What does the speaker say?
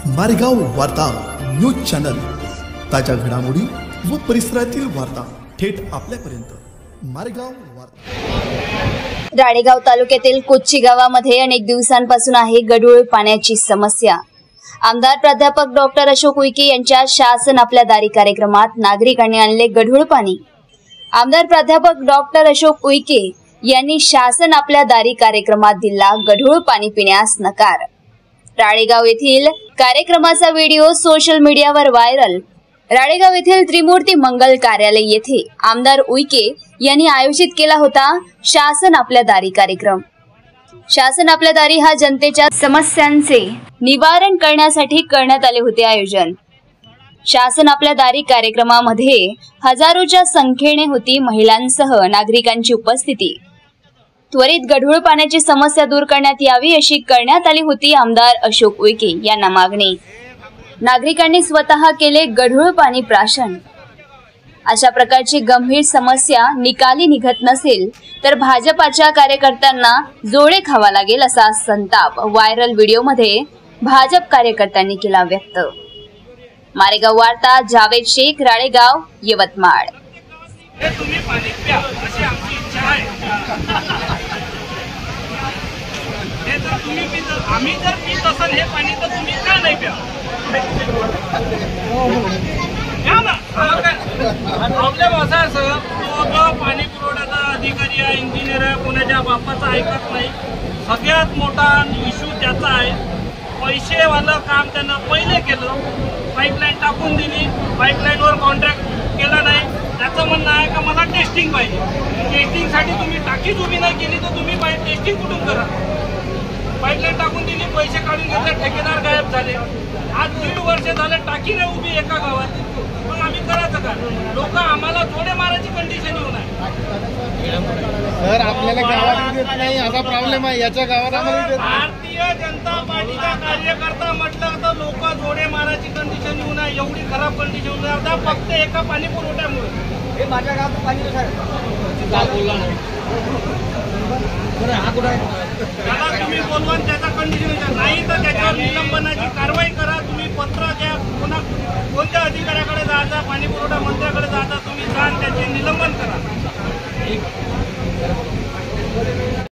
मारेगाव वार्ता news channel, ताज्या घडामोडी व परिसरातील वार्ता थेट आपल्यापर्यंत। मारेगाव वार्ता। राळेगाव तालुक्यातील कोच्ची गावामध्ये अनेक दिवसांपासून आहे गढूळ पाण्याची समस्या। आमदार प्राध्यापक डॉक्टर अशोक उईके यांच्या शासन आपल्या दारी कार्यक्रमात नागरिकांनी आणले गढूळ पाणी। आमदार प्राध्यापक डॉक्टर अशोक उईके यांनी शासन आपल्या दारी कार्यक्रमात दिला गढूळ पाणी पिण्यास नकार। राळेगाव येथील कार्यक्रमाचा व्हिडिओ सोशल मीडियावर व्हायरल। राळेगाव येथील त्रिमूर्ती मंगल कार्यालय येथे आमदार उईके यांनी आयोजित केला होता शासन आपल्या दारी कार्यक्रम। शासन आपल्या दारी हा जनतेच्या समस्यांचे निवारण करण्यासाठी करण्यात आले होते आयोजन। शासन आपल्या दारी कार्यक्रमामध्ये हजारोच्या संख्येने होती महिलांसह नागरिकांची उपस्थिती। त्वरित गढूळ पाण्याची समस्या दूर करण्यात यावी अशी करण्यात आली होती आमदार अशोक उईके यांना मागणी। नागरिकांनी स्वतः केले गढूळ पाणी प्राशन। अशा प्रकारची गंभीर समस्या निकाली निघत नसेल तर भाजपाच्या कार्यकर्त्यांना जोडे खावा लागेल असा संताप व्हायरल व्हिडिओमध्ये भाजप कार्यकर्त्यांनी केला व्यक्त। मारेगाव वार्ता, जावेद शेख, राळेगाव, यवतमाळ। तुम्ही पाणी प्या अशी आमची इच्छा आहे। हे जर तुम्ही पित, आम्ही जर पित असाल हे पाणी तर तुम्ही का नाही प्या? प्रॉब्लेम असा आहे सर, तो पाणी पुरवठ्याचा अधिकारी आहे, इंजिनियर आहे, कोणाच्या बापाचा ऐकत नाही। सगळ्यात मोठा इश्यू त्याचा आहे। पैसेवालं काम त्यांना पहिले केलं, पाईपलाईन टाकून दिली, पाईपलाईनवर कॉन्ट्रॅक्ट केला नाही। त्याचं म्हणणं आहे का मला टेस्टिंग पाहिजे। टेस्टिंगसाठी तुम्ही टाकीच उभी नाही केली तर तुम्ही टेस्टिंग कुठून करा? पाईपलाईन टाकून दिली, पैसे काढून घेतले, ठेकेदार गायब झाले। आज 1.5 वर्ष झाले टाकी नाही उभी एका गावात, मग आम्ही करायचं का? लोक आम्हाला जोडे मारायची कंडिशन येऊन आहे। सर आपल्याला गावात देत नाही असा प्रॉब्लेम आहे, याच्या गावात आम्हाला देत नाही। भारतीय जनता पार्टीचा कार्यकर्ता म्हटलं तर लोक जोडे मारायची कंडिशन येऊन आहे। एवढी खराब कंडिशन आहे फक्त एका पाणी पुरवठ्यामुळे। हे माझ्या गावात पाणी बोलला त्याला तुम्ही बोलवा, त्याचा कंडिशन नाही तर त्याच्यावर निलंबन